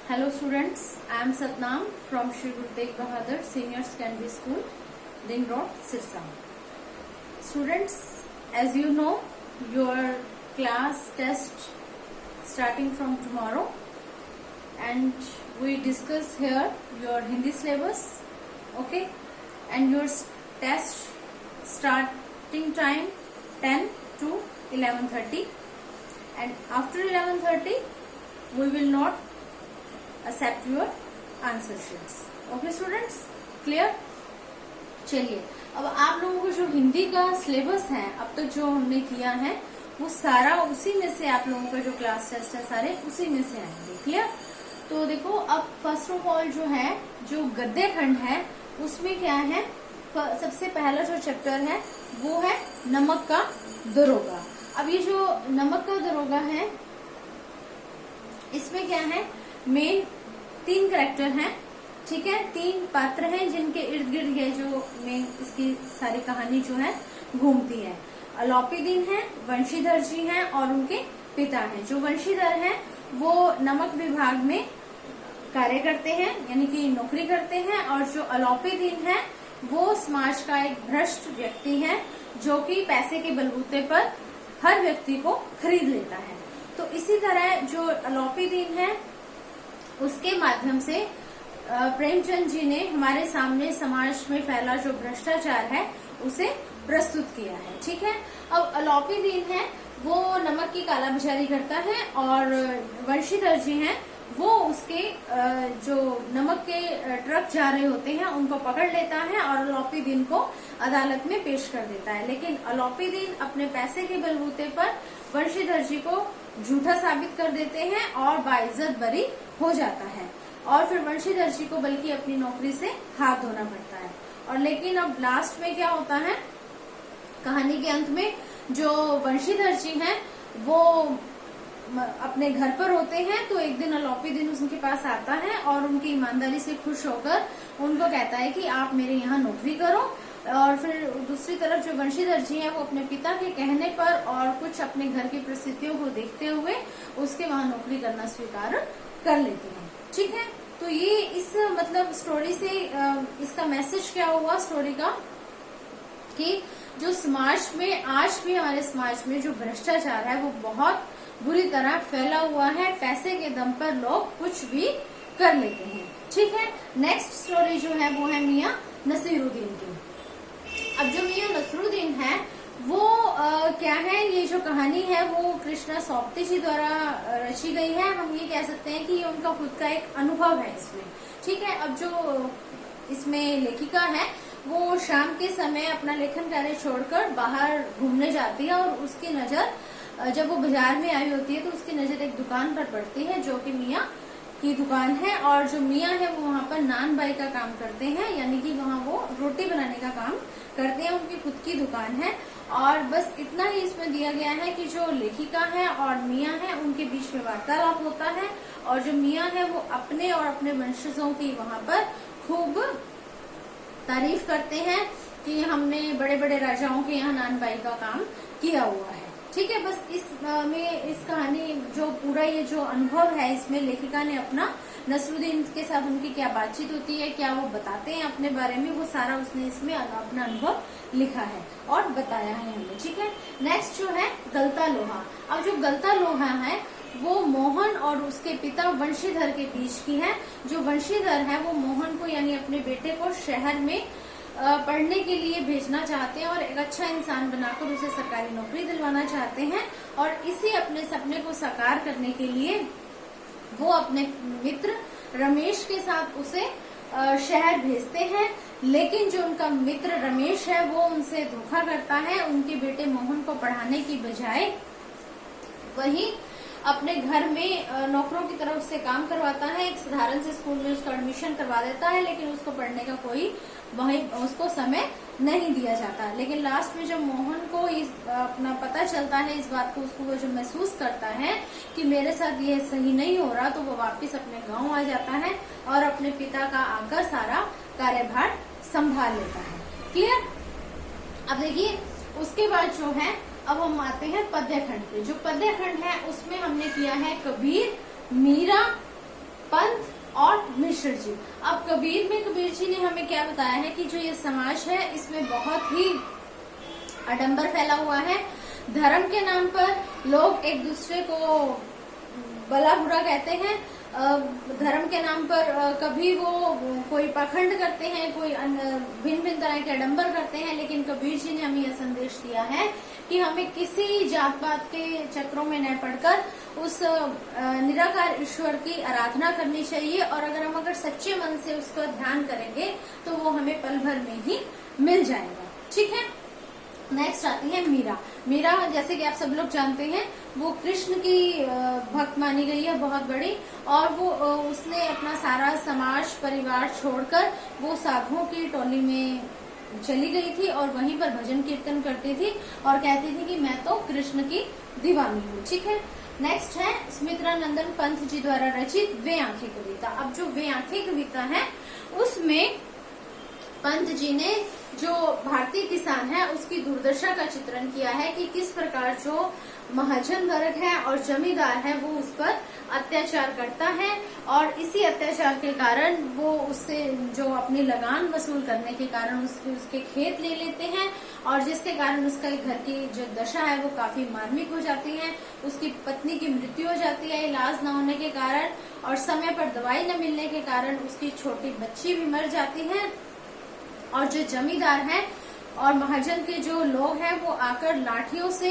Hello students, I am Satnam from Shri Guru Tegh Bahadur Senior Secondary School, Ring Road, Sirsa. Students, as you know, your class test starting from tomorrow, and we discuss here your Hindi syllabus, okay, and your test starting time 10 to 11:30, and after 11:30 we will not accept your answer sheets. Okay students, clear? चलिए, अब आप लोगों को जो हिंदी का syllabus है अब तक जो हमने किया है वो सारा उसी में से, आप लोगों का जो क्लास टेस्ट है सारे उसी में से आएंगे. क्लियर? तो देखो, अब फर्स्ट ऑफ ऑल जो है, जो गद्य खंड है उसमें क्या है, सबसे पहला जो चैप्टर है वो है नमक का दरोगा. अब ये जो नमक का दरोगा है इसमें क्या है, मेन 3 कैरेक्टर हैं, ठीक है, 3 पात्र हैं जिनके इर्द गिर्द ये जो मेन इसकी सारी कहानी जो है घूमती है. अलोपीदीन है, वंशीधर जी हैं और उनके पिता हैं. जो वंशीधर हैं वो नमक विभाग में कार्य करते हैं, यानी कि नौकरी करते हैं, और जो अलोपीदीन है वो समाज का एक भ्रष्ट व्यक्ति है जो कि पैसे के बलबूते पर हर व्यक्ति को खरीद लेता है. तो इसी तरह जो अलोपीदीन है उसके माध्यम से प्रेमचंद जी ने हमारे सामने समाज में फैला जो भ्रष्टाचार है उसे प्रस्तुत किया है. ठीक है, अब अलोपीदीन है वो नमक की कालाबाजारी करता है और वंशीधर जी हैं वो उसके जो नमक के ट्रक जा रहे होते हैं उनको पकड़ लेता है और अलोपीदीन को अदालत में पेश कर देता है. लेकिन अलोपीदीन अपने पैसे के बलबूते पर वंशीधर जी को झूठा साबित कर देते हैं और बाइज्जत बरी हो जाता है, और फिर वंशीधर जी को बल्कि अपनी नौकरी से हाथ धोना पड़ता है. और लेकिन अब लास्ट में क्या होता है, कहानी के अंत में जो वंशीधर जी हैं वो अपने घर पर होते हैं. तो एक दिन अलोपीदीन उनके पास आता है और उनकी ईमानदारी से खुश होकर उनको कहता है कि आप मेरे यहाँ नौकरी करो. और फिर दूसरी तरफ जो वंशीधर जी हैं वो अपने पिता के कहने पर और कुछ अपने घर की परिस्थितियों को देखते हुए उसके वहाँ नौकरी करना स्वीकार कर लेते हैं. ठीक है, तो ये इस मतलब स्टोरी से इसका मैसेज क्या हुआ स्टोरी का, कि जो समाज में आज भी, हमारे समाज में जो भ्रष्टाचार है वो बहुत बुरी तरह फैला हुआ है. पैसे के दम पर लोग कुछ भी कर लेते हैं. ठीक है, नेक्स्ट स्टोरी जो है वो है मियां नसीरुद्दीन की. अब जो मियां नसीरुद्दीन है वो क्या है, ये जो कहानी है वो कृष्णा सोबती जी द्वारा रची गई है. हम ये कह सकते हैं कि ये उनका खुद का एक अनुभव है इसमें. ठीक है, अब जो इसमें लेखिका है वो शाम के समय अपना लेखन कार्य छोड़कर बाहर घूमने जाती है और उसकी नजर, जब वो बाजार में आई होती है तो उसकी नजर एक दुकान पर पड़ती है जो कि मियां की दुकान है. और जो मियां है वो वहाँ पर नान बाई का काम करते हैं, यानी कि वहाँ वो रोटी बनाने का काम करते हैं. उनकी खुद की दुकान है. और बस इतना ही इसमें दिया गया है कि जो लेखिका है और मियां है उनके बीच में वार्तालाप होता है, और जो मियां है वो अपने और अपने वंशजों की वहाँ पर खूब तारीफ करते हैं कि हमने बड़े बड़े राजाओं के यहाँ नान बाई का काम किया हुआ है. ठीक है, बस इस कहानी जो पूरा ये जो अनुभव है इसमें लेखिका ने अपना नसीरुद्दीन के साथ उनकी क्या बातचीत होती है, क्या वो बताते हैं अपने बारे में, वो सारा उसने इसमें अपना अनुभव लिखा है और बताया है हमें. ठीक है, नेक्स्ट जो है गलता लोहा. अब जो गलता लोहा है वो मोहन और उसके पिता वंशीधर के बीच की है. जो वंशीधर है वो मोहन को यानी अपने बेटे को शहर में पढ़ने के लिए भेजना चाहते हैं और एक अच्छा इंसान बनाकर उसे सरकारी नौकरी दिलवाना चाहते हैं. और इसी अपने सपने को साकार करने के लिए वो अपने मित्र रमेश के साथ उसे शहर भेजते हैं. लेकिन जो उनका मित्र रमेश है वो उनसे धोखा करता है. उनके बेटे मोहन को पढ़ाने की बजाय वही अपने घर में नौकरों की तरह उससे काम करवाता है. एक साधारण से स्कूल में उसका एडमिशन करवा देता है, लेकिन उसको पढ़ने का कोई वही उसको समय नहीं दिया जाता. लेकिन लास्ट में जब मोहन को अपना पता चलता है इस बात को, उसको वो जो महसूस करता है कि मेरे साथ ये सही नहीं हो रहा, तो वो वापस अपने गांव आ जाता है और अपने पिता का आकर सारा कार्यभार संभाल लेता है. क्लियर? अब देखिए उसके बाद जो है अब हम आते हैं पद्य खंड पे। जो पद्य खंड है उसमें हमने किया है कबीर, मीरा पंत और मिश्र जी। अब कबीर में कबीर जी ने हमें क्या बताया है कि जो ये समाज है इसमें बहुत ही आडंबर फैला हुआ है। धर्म के नाम पर लोग एक दूसरे को भला बुरा कहते हैं। धर्म के नाम पर कभी वो कोई पाखंड करते हैं, कोई भिन्न भिन्न तरह के आडंबर करते हैं, लेकिन कबीर जी ने हमें यह संदेश दिया है कि हमें किसी जात पात के चक्रों में न पड़कर उस निराकार ईश्वर की आराधना करनी चाहिए, और अगर सच्चे मन से उसका ध्यान करेंगे तो वो हमें पल भर में ही मिल जाएगा। ठीक है। नेक्स्ट आती है मीरा। मीरा जैसे कि आप सब लोग जानते हैं वो कृष्ण की भक्त मानी गई है, बहुत बड़ी, और वो उसने अपना सारा समाज परिवार छोड़कर वो साधुओं की टोली में चली गई थी और वहीं पर भजन कीर्तन करती थी और कहती थी कि मैं तो कृष्ण की दीवानी हूँ। ठीक है। नेक्स्ट है सुमित्रा नंदन पंत जी द्वारा रचित वे आंखें कविता। अब जो वे आंखें कविता है उसमें पंत जी ने जो भारतीय किसान है उसकी दुर्दशा का चित्रण किया है कि किस प्रकार जो महाजन वर्ग है और जमींदार है वो उस पर अत्याचार करता है, और इसी अत्याचार के कारण वो उससे जो अपनी लगान वसूल करने के कारण उसके खेत ले लेते हैं, और जिसके कारण उसका घर की जो दशा है वो काफी मार्मिक हो जाती है। उसकी पत्नी की मृत्यु हो जाती है इलाज न होने के कारण, और समय पर दवाई न मिलने के कारण उसकी छोटी बच्ची भी मर जाती है। और जो जमींदार हैं और महाजन के जो लोग हैं वो आकर लाठियों से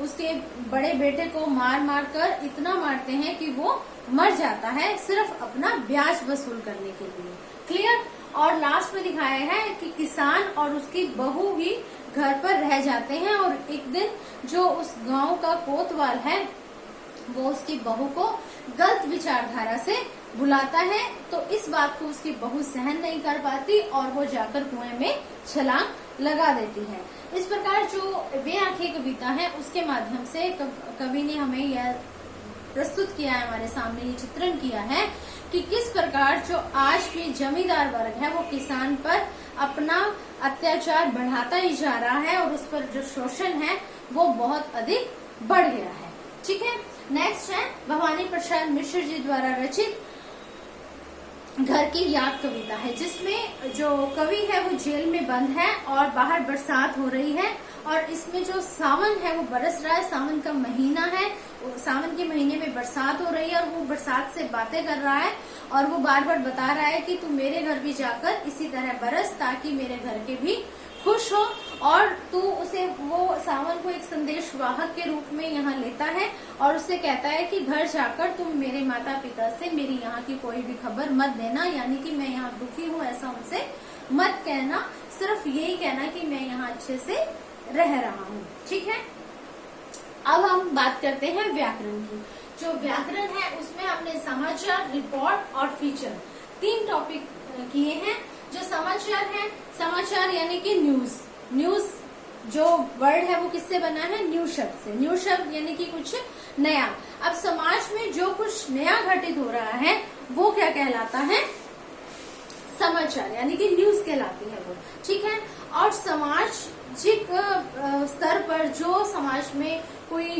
उसके बड़े बेटे को मार मार कर इतना मारते हैं कि वो मर जाता है, सिर्फ अपना ब्याज वसूल करने के लिए। क्लियर। और लास्ट में दिखाया है कि किसान और उसकी बहू ही घर पर रह जाते हैं, और एक दिन जो उस गांव का कोतवाल है वो उसकी बहू को गलत विचारधारा से बुलाता है, तो इस बात को उसकी बहू सहन नहीं कर पाती और वो जाकर कुएं में छलांग लगा देती है। इस प्रकार जो वे आंखें कविता है उसके माध्यम से कवि ने हमें यह प्रस्तुत किया है, हमारे सामने ये चित्रण किया है कि किस प्रकार जो आज भी जमींदार वर्ग है वो किसान पर अपना अत्याचार बढ़ाता ही जा रहा है और उस पर जो शोषण है वो बहुत अधिक बढ़ गया है। ठीक है। नेक्स्ट है भवानी प्रसाद मिश्र जी द्वारा रचित घर की याद कविता है, जिसमें जो कवि है वो जेल में बंद है और बाहर बरसात हो रही है, और इसमें जो सावन है वो बरस रहा है, सावन का महीना है, सावन के महीने में बरसात हो रही है और वो बरसात से बातें कर रहा है और वो बार बार बता रहा है कि तू मेरे घर भी जाकर इसी तरह बरस ताकि मेरे घर के भी खुश हो, और तू उसे वो सावन को एक संदेश वाहक के रूप में यहाँ लेता है और उससे कहता है कि घर जाकर तुम मेरे माता पिता से मेरी यहाँ की कोई भी खबर मत देना, यानी कि मैं यहाँ दुखी हूँ ऐसा उनसे मत कहना, सिर्फ यही कहना कि मैं यहाँ अच्छे से रह रहा हूँ। ठीक है। अब हम बात करते हैं व्याकरण की। जो व्याकरण है उसमें हमने समाचार, रिपोर्ट और फीचर 3 टॉपिक किए हैं। जो समाचार है, समाचार यानी कि न्यूज, न्यूज जो वर्ड है वो किससे बना है? न्यूज शब्द से। न्यूज शब्द यानी कि कुछ नया। अब समाज में जो कुछ नया घटित हो रहा है वो क्या कहलाता है? समाचार यानी कि न्यूज कहलाती है वो। ठीक है। और सामाजिक स्तर पर जो समाज में कोई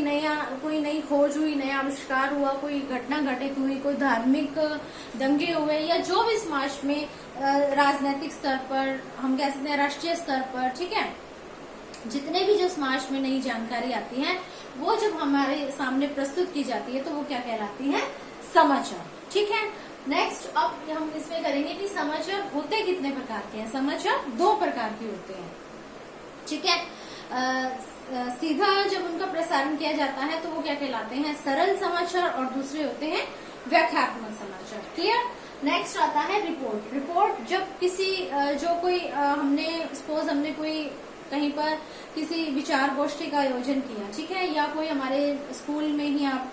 नई खोज हुई, नया आविष्कार हुआ, कोई घटना घटित हुई, कोई धार्मिक दंगे हुए, या जो भी समाज में राजनीतिक स्तर पर, हम कह सकते हैं राष्ट्रीय स्तर पर, ठीक है, जितने भी जो समाज में नई जानकारी आती है वो जब हमारे सामने प्रस्तुत की जाती है तो वो क्या कहलाती है? समाचार। ठीक है। नेक्स्ट अब हम इसमें करेंगे कि समाचार होते कितने प्रकार के हैं। समाचार 2 प्रकार के होते हैं। ठीक है। सीधा जब उनका प्रसारण किया जाता है तो वो क्या कहलाते हैं? सरल समाचार, और दूसरे होते हैं व्याख्यात्मक समाचार। क्लियर। नेक्स्ट आता है रिपोर्ट। रिपोर्ट जब किसी हमने कोई कहीं पर किसी विचार गोष्ठी का आयोजन किया, ठीक है, या कोई हमारे स्कूल में ही आप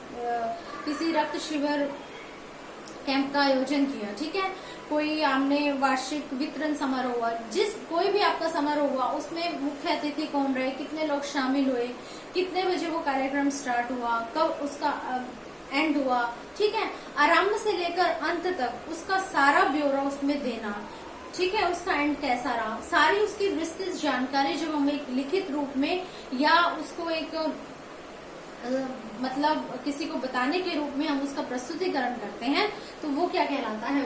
किसी रक्त शिविर कैंप का आयोजन किया, ठीक है, कोई हमने वार्षिक वितरण समारोह हुआ, कोई भी आपका समारोह हुआ उसमें मुख्य अतिथि कौन रहे, कितने लोग शामिल हुए, कितने बजे वो कार्यक्रम स्टार्ट हुआ, कब उसका एंड हुआ, ठीक है, आरंभ से लेकर अंत तक उसका सारा ब्यौरा उसमें देना, ठीक है, उसका एंड कैसा रहा, सारी उसकी विस्तृत जानकारी जब हम एक लिखित रूप में या उसको एक मतलब किसी को बताने के रूप में हम उसका प्रस्तुतिकरण करते हैं तो वो क्या कहलाता है,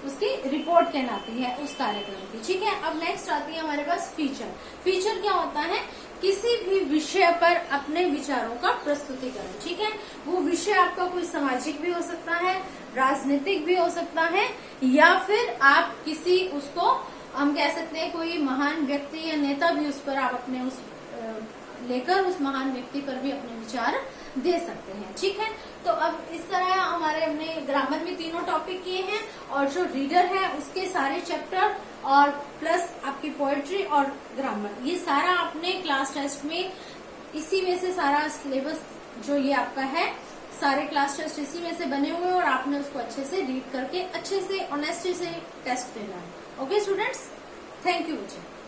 उसकी रिपोर्ट कहलाती है उस कार्यक्रम की। ठीक है, अब नेक्स्ट आती है हमारे पास फीचर। फीचर क्या होता है, किसी भी विषय पर अपने विचारों का प्रस्तुतिकरण। ठीक है, वो विषय आपका कोई सामाजिक भी हो सकता है, राजनीतिक भी हो सकता है, या फिर आप किसी उसको हम कह सकते हैं कोई महान व्यक्ति या नेता भी उस पर आप अपने लेकर उस महान व्यक्ति पर भी अपने विचार दे सकते हैं। ठीक है, तो अब इस तरह हमारे हमने ग्रामर में तीनों टॉपिक किए हैं, और जो रीडर है उसके सारे चैप्टर और प्लस आपकी पोएट्री और ग्रामर, ये सारा आपने क्लास टेस्ट में इसी में से सारा सिलेबस जो ये आपका है, सारे क्लास टेस्ट इसी में से बने हुए हैं, और आपने उसको अच्छे से रीड करके अच्छे से ऑनेस्टी से टेस्ट देना है। ओके स्टूडेंट्स, थैंक यू बच्चे।